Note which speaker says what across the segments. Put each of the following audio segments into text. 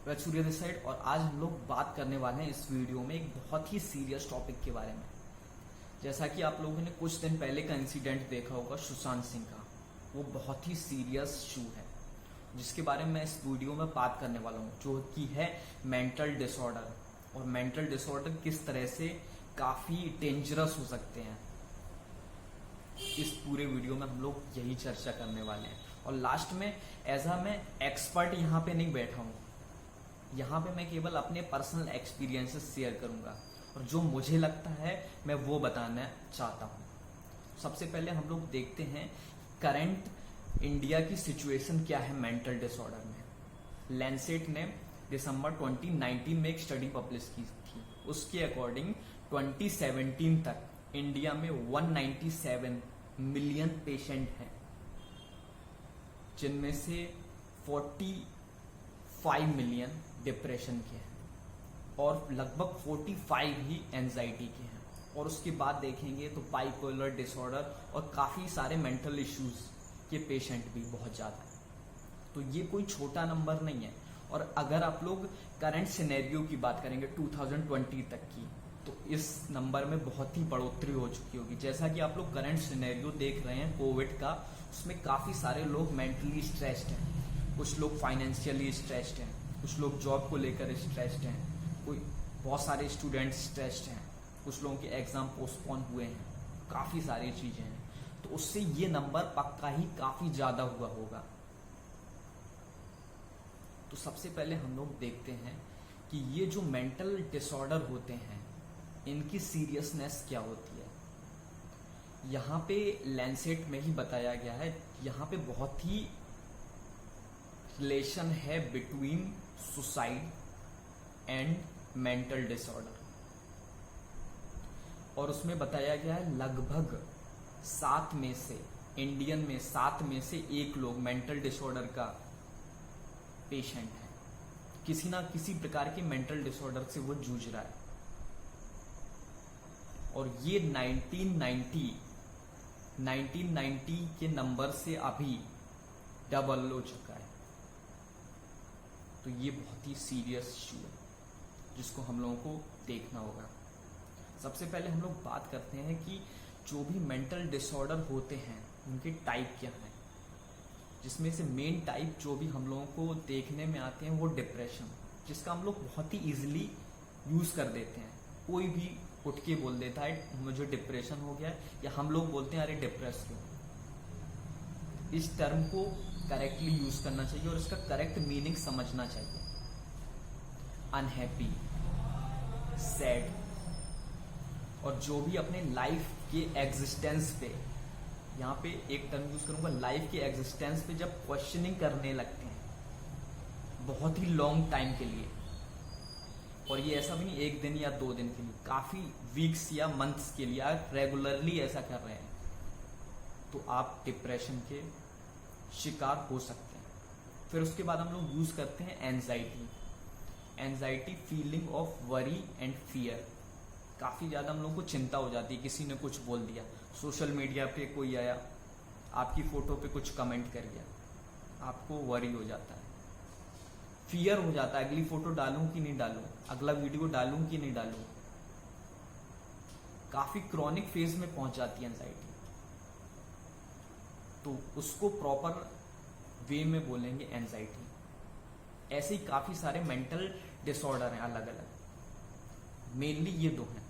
Speaker 1: Surya this side. और आज हम लोग बात करने वाले हैं इस वीडियो में एक बहुत ही सीरियस टॉपिक के बारे में। जैसा कि आप लोगों ने कुछ दिन पहले का इंसिडेंट देखा होगा सुशांत सिंह का, वो बहुत ही सीरियस इशू है जिसके बारे में मैं इस वीडियो में बात करने वाला हूँ, जो कि है मेंटल डिसऑर्डर। और मेंटल डिसऑर्डर किस तरह से काफी डेंजरस हो सकते हैं, इस पूरे वीडियो में हम लोग यही चर्चा करने वाले हैं। और लास्ट में मैं एक्सपर्ट यहाँ पे नहीं बैठा हूँ, यहाँ पे मैं केवल अपने पर्सनल एक्सपीरियंसेस शेयर करूंगा और जो मुझे लगता है मैं वो बताना चाहता हूँ। सबसे पहले हम लोग देखते हैं करंट इंडिया की सिचुएशन क्या है मेंटल डिसऑर्डर में। लैंसेट ने दिसंबर 2019 में एक स्टडी पब्लिश की थी। उसके अकॉर्डिंग 2017 तक इंडिया में 197 मिलियन पेशेंट हैं, जिनमें से 45 मिलियन डिप्रेशन के हैं और लगभग 45 ही एंजाइटी के हैं। और उसके बाद देखेंगे तो बाइपोलर डिसऑर्डर और काफी सारे मेंटल इश्यूज के पेशेंट भी बहुत ज्यादा है। तो ये कोई छोटा नंबर नहीं है। और अगर आप लोग करंट सिनेरियो की बात करेंगे 2020 तक की, तो इस नंबर में बहुत ही बढ़ोतरी हो चुकी होगी। जैसा कि आप लोग करंट सिनेरियो देख रहे हैं कोविड का, उसमें काफी सारे लोग मेंटली स्ट्रेस्ड हैं, कुछ लोग फाइनेंशियली स्ट्रेस्ड हैं, कुछ लोग जॉब को लेकर स्ट्रेस्ड हैं, कोई बहुत सारे स्टूडेंट्स स्ट्रेस्ड हैं, कुछ लोगों के एग्जाम पोस्टपोन हुए हैं, काफी सारी चीजें हैं। तो उससे ये नंबर पक्का ही काफी ज्यादा हुआ होगा। तो सबसे पहले हम लोग देखते हैं कि ये जो मेंटल डिसऑर्डर होते हैं इनकी सीरियसनेस क्या होती है। यहाँ पे लैंसेट में ही बताया गया है, यहाँ पे बहुत ही रिलेशन है between suicide and mental disorder. और उसमें बताया गया है लगभग 7 में से इंडियन में 7 में से 1 लोग मेंटल डिसऑर्डर का पेशेंट है, किसी ना किसी प्रकार के मेंटल डिसऑर्डर से वो जूझ रहा है। और ये 1990 के नंबर से अभी डबल हो चुका है। तो ये बहुत ही सीरियस इशू है जिसको हम लोगों को देखना होगा। सबसे पहले हम लोग बात करते हैं कि जो भी मेंटल डिसऑर्डर होते हैं उनके टाइप क्या है, जिसमें से मेन टाइप जो भी हम लोगों को देखने में आते हैं वो डिप्रेशन, जिसका हम लोग बहुत ही इजीली यूज कर देते हैं। कोई भी उठ के बोल देता है मुझे डिप्रेशन हो गया है, या हम लोग बोलते हैं अरे डिप्रेस क्यों। इस टर्म को करेक्टली यूज करना चाहिए और इसका करेक्ट मीनिंग समझना चाहिए। अनहैप्पी, सैड, और जो भी अपने लाइफ के एग्जिस्टेंस पे, यहाँ पे एक टर्म यूज करूंगा, लाइफ के एग्जिस्टेंस पे जब क्वेश्चनिंग करने लगते हैं बहुत ही लॉन्ग टाइम के लिए, और ये ऐसा भी नहीं 1 दिन या 2 दिन के लिए, काफी वीक्स या मंथ्स के लिए आप रेगुलरली ऐसा कर रहे हैं, तो आप डिप्रेशन के शिकार हो सकते हैं। फिर उसके बाद हम लोग यूज करते हैं anxiety, feeling of worry and fear. काफी ज्यादा हम लोग को चिंता हो जाती है, किसी ने कुछ बोल दिया, सोशल मीडिया पे कोई आया आपकी फोटो पे कुछ कमेंट कर गया, आपको वरी हो जाता है, फियर हो जाता है, अगली फोटो डालूं कि नहीं डालूं, अगला वीडियो डालूं कि नहीं डालूं। काफी क्रॉनिक फेज में पहुंच जाती है एंजाइटी। तो उसको प्रॉपर वे में बोलेंगे एंजाइटी। ऐसे ही काफी सारे मेंटल डिसऑर्डर हैं अलग अलग, मेनली ये 2 हैं,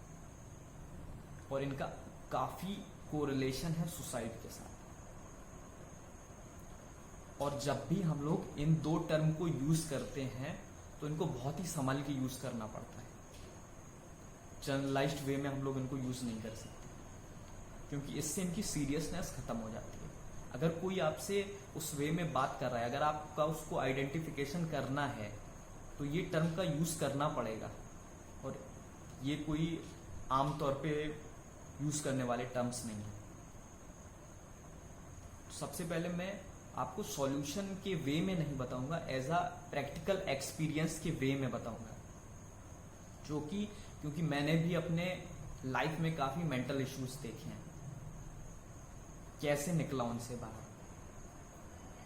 Speaker 1: और इनका काफी कोरिलेशन है सुसाइड के साथ। और जब भी हम लोग इन 2 टर्म को यूज करते हैं तो इनको बहुत ही संभल के यूज करना पड़ता है। जनरलाइज्ड वे में हम लोग इनको यूज नहीं कर सकते, क्योंकि इससे इनकी सीरियसनेस खत्म हो जाती है। अगर कोई आपसे उस वे में बात कर रहा है, अगर आपका उसको आइडेंटिफिकेशन करना है, तो ये टर्म का यूज करना पड़ेगा। और ये कोई आमतौर पे यूज करने वाले टर्म्स नहीं है। सबसे पहले मैं आपको सॉल्यूशन के वे में नहीं बताऊंगा, एज अ प्रैक्टिकल एक्सपीरियंस के वे में बताऊंगा, जो कि क्योंकि मैंने भी अपने लाइफ में काफी मेंटल इश्यूज देखे हैं, कैसे निकला उनसे बाहर।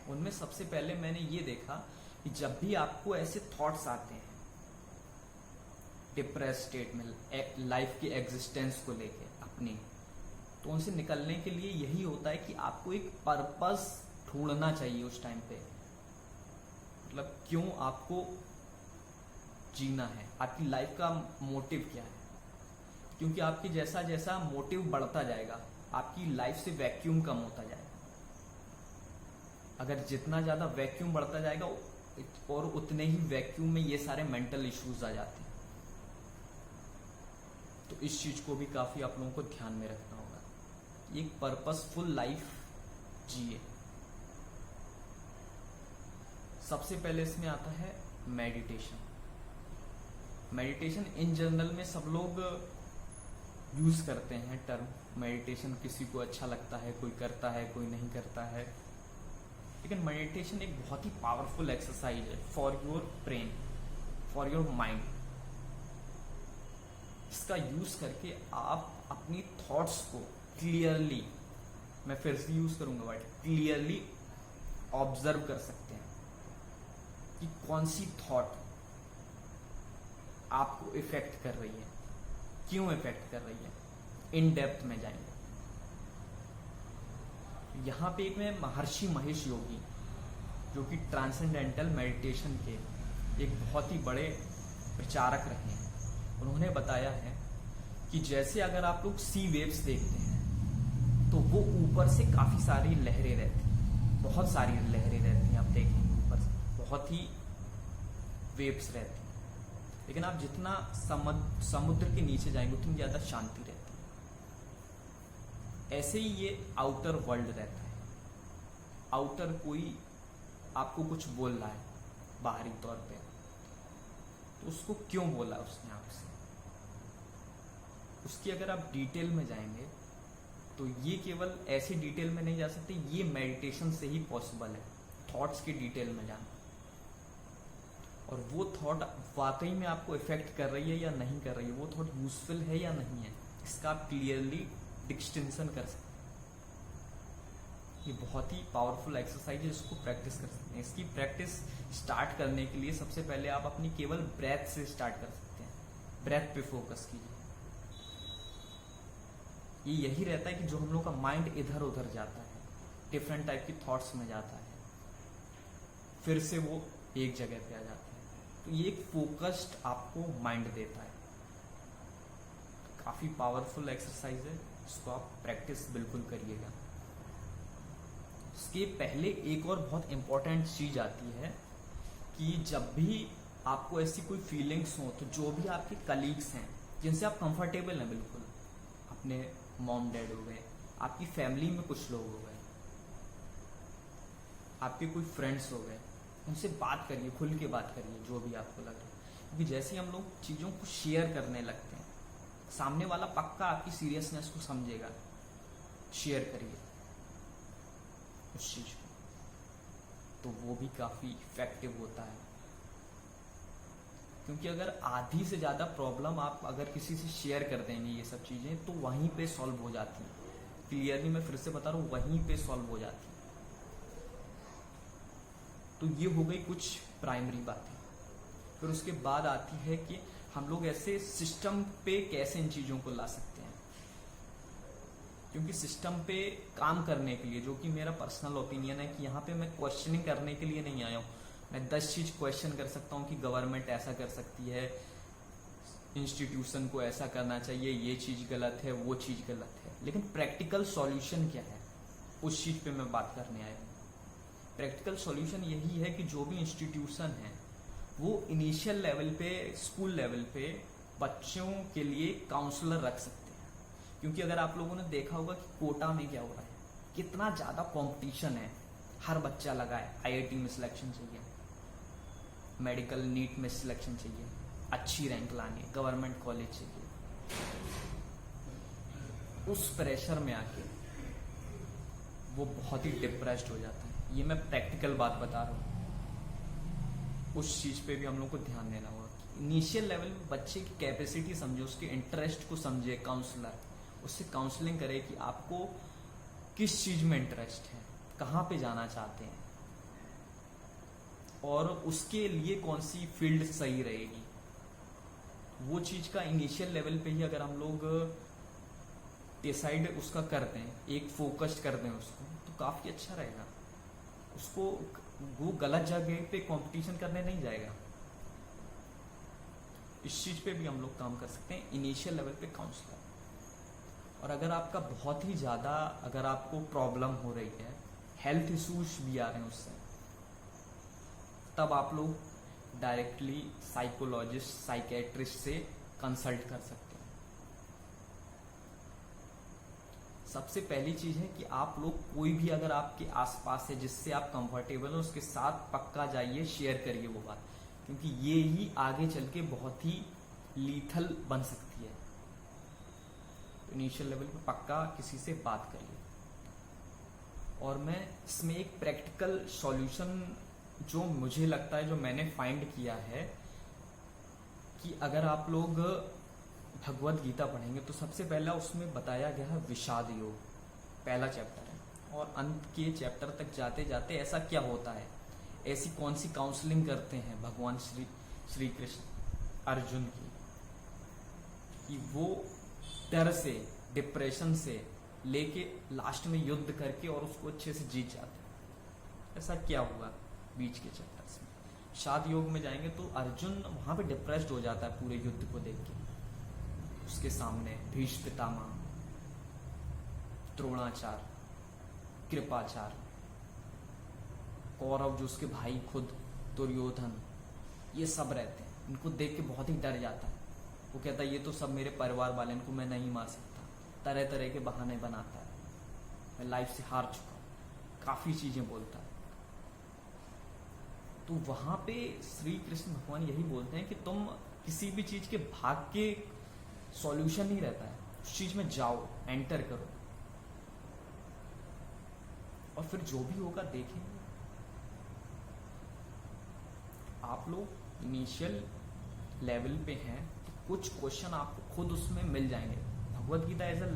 Speaker 1: उनमें सबसे पहले मैंने ये देखा कि जब भी आपको ऐसे थॉट्स आते हैं डिप्रेस स्टेट में लाइफ की एग्जिस्टेंस को लेके अपनी, तो उनसे निकलने के लिए यही होता है कि आपको एक पर्पस ढूंढना चाहिए उस टाइम पे। मतलब क्यों आपको जीना है, आपकी लाइफ का मोटिव क्या है। क्योंकि आपकी जैसा जैसा मोटिव बढ़ता जाएगा आपकी लाइफ से वैक्यूम कम होता जाएगा। अगर जितना ज्यादा वैक्यूम बढ़ता जाएगा और उतने ही वैक्यूम में ये सारे मेंटल इश्यूज आ जाते हैं। तो इस चीज को भी काफी आप लोगों को ध्यान में रखना होगा। एक पर्पसफुल लाइफ जिए। सबसे पहले इसमें आता है मेडिटेशन। मेडिटेशन इन जनरल में सब लोग यूज करते हैं टर्म मेडिटेशन। किसी को अच्छा लगता है, कोई करता है, कोई नहीं करता है। लेकिन मेडिटेशन एक बहुत ही पावरफुल एक्सरसाइज है for your brain, for your mind. इसका यूज करके आप अपनी थॉट्स को क्लियरली, मैं फिर से यूज करूंगा वर्ड क्लियरली, ऑब्जर्व कर सकते हैं कि कौन सी थॉट आपको इफेक्ट कर रही है, क्यों इफेक्ट कर रही है। इन डेप्थ में जाएंगे। यहां पे एक में महर्षि महेश योगी, जो कि ट्रांसेंडेंटल मेडिटेशन के एक बहुत ही बड़े प्रचारक रहे हैं, उन्होंने बताया है कि जैसे अगर आप लोग सी वेव्स देखते हैं तो वो ऊपर से काफी सारी लहरें रहती हैं, बहुत सारी लहरें रहती हैं। आप देखेंगे ऊपर से बहुत ही वेव्स रहती हैं। लेकिन आप जितना समुद्र के नीचे जाएंगे उतनी ज्यादा शांति रहती है। ऐसे ही ये आउटर वर्ल्ड रहता है। आउटर कोई आपको कुछ बोल रहा है बाहरी तौर पे, तो उसको क्यों बोला उसने आपसे, उसकी अगर आप डिटेल में जाएंगे तो ये केवल ऐसे डिटेल में नहीं जा सकते, ये मेडिटेशन से ही पॉसिबल है थॉट्स की डिटेल में जाना। और वो थॉट वाकई में आपको इफेक्ट कर रही है या नहीं कर रही है, वो थॉट यूजफुल है या नहीं है, इसका आप क्लियरली डिस्टिंक्शन कर सकते हैं। ये बहुत ही पावरफुल एक्सरसाइज है, इसको प्रैक्टिस कर सकते हैं। इसकी प्रैक्टिस स्टार्ट करने के लिए सबसे पहले आप अपनी केवल ब्रेथ से स्टार्ट कर सकते हैं। ब्रेथ पे फोकस कीजिए। ये यही रहता है कि जो हम लोग का माइंड इधर उधर जाता है, डिफरेंट टाइप की थॉट्स में जाता है, फिर से वो एक जगह पे आ जाता है। तो ये एक फोकस्ड आपको माइंड देता है। काफी पावरफुल एक्सरसाइज है, इसको आप प्रैक्टिस बिल्कुल करिएगा। इसके पहले एक और बहुत इंपॉर्टेंट चीज आती है कि जब भी आपको ऐसी कोई फीलिंग्स हो तो जो भी आपके कलीग्स हैं जिनसे आप कंफर्टेबल हैं, बिल्कुल अपने मॉम डैड हो गए, आपकी फैमिली में कुछ लोग हो गए, आपके कोई फ्रेंड्स हो गए, उनसे बात करिए, खुल के बात करिए जो भी आपको लग रहा है। क्योंकि जैसे हम लोग चीजों को शेयर करने लगते हैं, सामने वाला पक्का आपकी सीरियसनेस को समझेगा। शेयर करिए उस चीज को, तो वो भी काफी इफेक्टिव होता है। क्योंकि अगर आधी से ज्यादा प्रॉब्लम आप अगर किसी से शेयर कर देंगे ये सब चीजें, तो वहीं पे सॉल्व हो जाती है। क्लियरली मैं फिर से बता रहा हूं, वहीं पे सॉल्व हो जाती है। तो ये हो गई कुछ प्राइमरी बातें। फिर उसके बाद आती है कि हम लोग ऐसे सिस्टम पे कैसे इन चीजों को ला सकते हैं। क्योंकि सिस्टम पे काम करने के लिए, जो कि मेरा पर्सनल ओपिनियन है कि यहाँ पे मैं क्वेश्चनिंग करने के लिए नहीं आया हूँ। मैं 10 चीज क्वेश्चन कर सकता हूँ कि गवर्नमेंट ऐसा कर सकती है, इंस्टीट्यूशन को ऐसा करना चाहिए, ये चीज गलत है, वो चीज गलत है, लेकिन प्रैक्टिकल सॉल्यूशन क्या है उस चीज पे मैं बात करने आया हूँ। प्रैक्टिकल सॉल्यूशन यही है कि जो भी इंस्टीट्यूशन है वो इनिशियल लेवल पे, स्कूल लेवल पे बच्चों के लिए काउंसलर रख सकते हैं। क्योंकि अगर आप लोगों ने देखा होगा कि कोटा में क्या हो रहा है, कितना ज्यादा कंपटीशन है, हर बच्चा लगा है। आईआईटी में सिलेक्शन चाहिए, मेडिकल नीट में सिलेक्शन चाहिए, अच्छी रैंक लानी है, गवर्नमेंट कॉलेज चाहिए। उस प्रेशर में आके वो बहुत ही डिप्रेस्ड हो जाता है। ये मैं प्रैक्टिकल बात बता रहा हूँ। उस चीज पे भी हम लोग को ध्यान देना होगा। इनिशियल लेवल में बच्चे की कैपेसिटी समझे, उसके इंटरेस्ट को समझे, काउंसलर उससे काउंसलिंग करे कि आपको किस चीज में इंटरेस्ट है, कहाँ पे जाना चाहते हैं, और उसके लिए कौन सी फील्ड सही रहेगी, वो चीज का इनिशियल लेवल पे ही अगर हम लोग डिसाइड उसका कर दें, एक फोकस्ड कर दें उसको, तो काफी अच्छा रहेगा। उसको वो गलत जगह पे कंपटीशन करने नहीं जाएगा। इस चीज पे भी हम लोग काम कर सकते हैं इनिशियल लेवल पे काउंसलर। और अगर आपका बहुत ही ज्यादा, अगर आपको प्रॉब्लम हो रही है, हेल्थ इश्यूज भी आ रहे हैं उससे, तब आप लोग डायरेक्टली साइकोलॉजिस्ट, साइकेट्रिस्ट से कंसल्ट कर सकते हैं। सबसे पहली चीज है कि आप लोग कोई भी अगर आपके आसपास है जिससे आप कंफर्टेबल हो, उसके साथ पक्का जाइए, शेयर करिए वो बात, क्योंकि ये ही आगे चल के बहुत ही लीथल बन सकती है। तो इनिशियल लेवल पे पक्का किसी से बात करिए। और मैं इसमें एक प्रैक्टिकल सॉल्यूशन जो मुझे लगता है, जो मैंने फाइंड किया है, कि अगर आप लोग भगवत गीता पढ़ेंगे तो सबसे पहला उसमें बताया गया है विषाद योग, पहला चैप्टर है। और अंत के चैप्टर तक जाते जाते ऐसा क्या होता है, ऐसी कौन सी काउंसलिंग करते हैं भगवान श्री कृष्ण अर्जुन की, कि वो डर से, डिप्रेशन से लेके लास्ट में युद्ध करके और उसको अच्छे से जीत जाते हैं। ऐसा क्या हुआ बीच के चैप्टर्स में। विषाद योग में जाएंगे तो अर्जुन वहां पे डिप्रेस्ड हो जाता है पूरे युद्ध को देख के। उसके सामने भीष्म पितामह, द्रोणाचार्य, कृपाचार्य, कौरव जो उसके भाई खुद, दुर्योधन, ये सब रहते हैं। इनको देख के बहुत ही डर जाता है। वो कहता है ये तो सब मेरे परिवार वाले, इनको मैं नहीं मार सकता। तरह तरह के बहाने बनाता है, मैं लाइफ से हार चुका हूं, काफी चीजें बोलता है। तो वहां पे श्री कृष्ण भगवान यही बोलते हैं कि तुम किसी भी चीज के भाग के सॉल्यूशन नहीं रहता है, उस चीज में जाओ, एंटर करो, और फिर जो भी होगा देखेंगे। आप लोग इनिशियल लेवल पे हैं तो कुछ क्वेश्चन आपको खुद उसमें मिल जाएंगे। Bhagavad Gita as a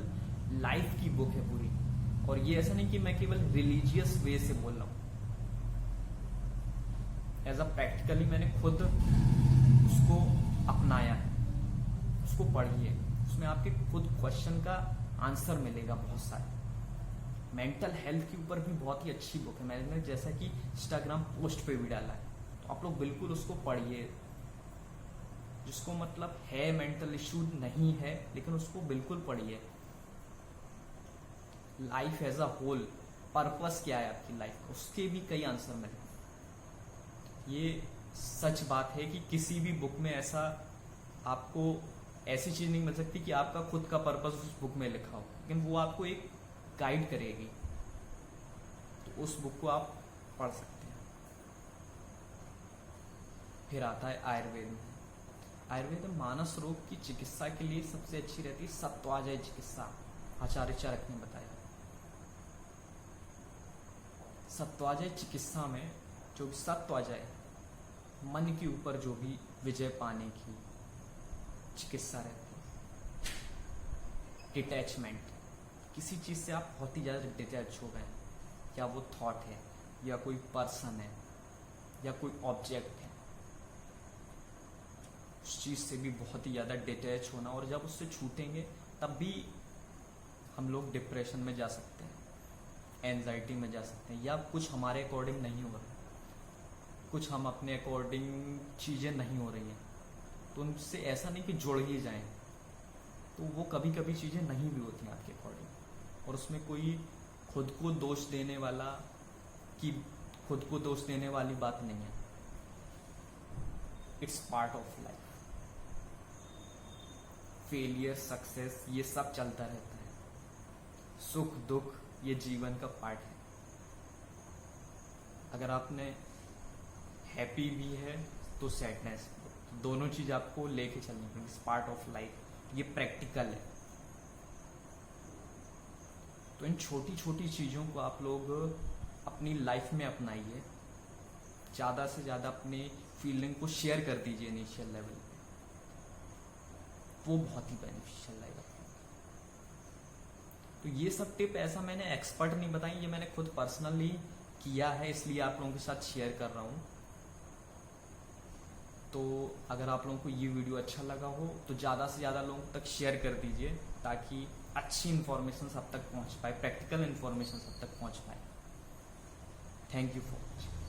Speaker 1: life की बुक है पूरी, और ये ऐसा नहीं कि मैं केवल रिलीजियस वे से बोल रहा हूं, एज अ प्रैक्टिकली मैंने खुद उसको अपनाया है। उसको पढ़िए, उसमें आपके खुद क्वेश्चन का आंसर मिलेगा बहुत सारे। मेंटल हेल्थ के ऊपर भी बहुत ही अच्छी बुक है, मैंने जैसा कि इंस्टाग्राम पोस्ट पे भी डाला है, तो आप लोग बिल्कुल उसको पढ़िए। जिसको मतलब है मेंटल इश्यू नहीं है, लेकिन उसको बिल्कुल पढ़िए। Life as a whole, purpose क्या है आपकी लाइफ का, उसके भी कई आंसर मिले। ये सच बात है कि किसी भी बुक में ऐसा आपको ऐसी चीज नहीं मिल सकती कि आपका खुद का पर्पस उस बुक में लिखा हो, लेकिन वो आपको एक गाइड करेगी, तो उस बुक को आप पढ़ सकते हैं। फिर आता है आयुर्वेद में। आयुर्वेद में मानस रोग की चिकित्सा के लिए सबसे अच्छी रहती है सत्वाजय चिकित्सा, आचार्य चरक ने बताया। सत्वाजय चिकित्सा में जो भी सत्वाजय, मन के ऊपर जो भी विजय पाने की चिकित्सा रहती है। डिटैचमेंट, किसी चीज से आप बहुत ही ज्यादा डिटैच हो गए, या वो थॉट है, या कोई पर्सन है, या कोई ऑब्जेक्ट है, उस चीज से भी बहुत ही ज्यादा डिटैच होना, और जब उससे छूटेंगे तब भी हम लोग डिप्रेशन में जा सकते हैं, एंजाइटी में जा सकते हैं, या कुछ हमारे अकॉर्डिंग नहीं हो रहा, कुछ हम अपने अकॉर्डिंग चीजें नहीं हो रही हैं, तो उनसे ऐसा नहीं कि जुड़ ही जाएं, तो वो कभी कभी चीजें नहीं भी होती आपके अकॉर्डिंग। और उसमें कोई खुद को दोष देने वाला, कि खुद को दोष देने वाली बात नहीं है। It's part of life. Failure, success, ये सब चलता रहता है। सुख दुख ये जीवन का पार्ट है। अगर आपने हैप्पी भी है तो सैडनेस, दोनों चीज आपको लेके चलनी पड़ेगी। इट्स पार्ट ऑफ लाइफ, ये प्रैक्टिकल है। तो इन छोटी छोटी चीजों को आप लोग अपनी लाइफ में अपनाइए। ज्यादा से ज्यादा अपनी फीलिंग को शेयर कर दीजिए इनिशियल लेवल पे, वो बहुत ही बेनिफिशियल रहेगा। तो ये सब टिप ऐसा मैंने एक्सपर्ट नहीं बताई, ये मैंने खुद पर्सनली किया है, इसलिए आप लोगों के साथ शेयर कर रहा हूँ। तो अगर आप लोगों को ये वीडियो अच्छा लगा हो तो ज़्यादा से ज़्यादा लोगों तक शेयर कर दीजिए, ताकि अच्छी इन्फॉर्मेशन सब तक पहुंच पाए, प्रैक्टिकल इन्फॉर्मेशन सब तक पहुंच पाए। Thank you for watching.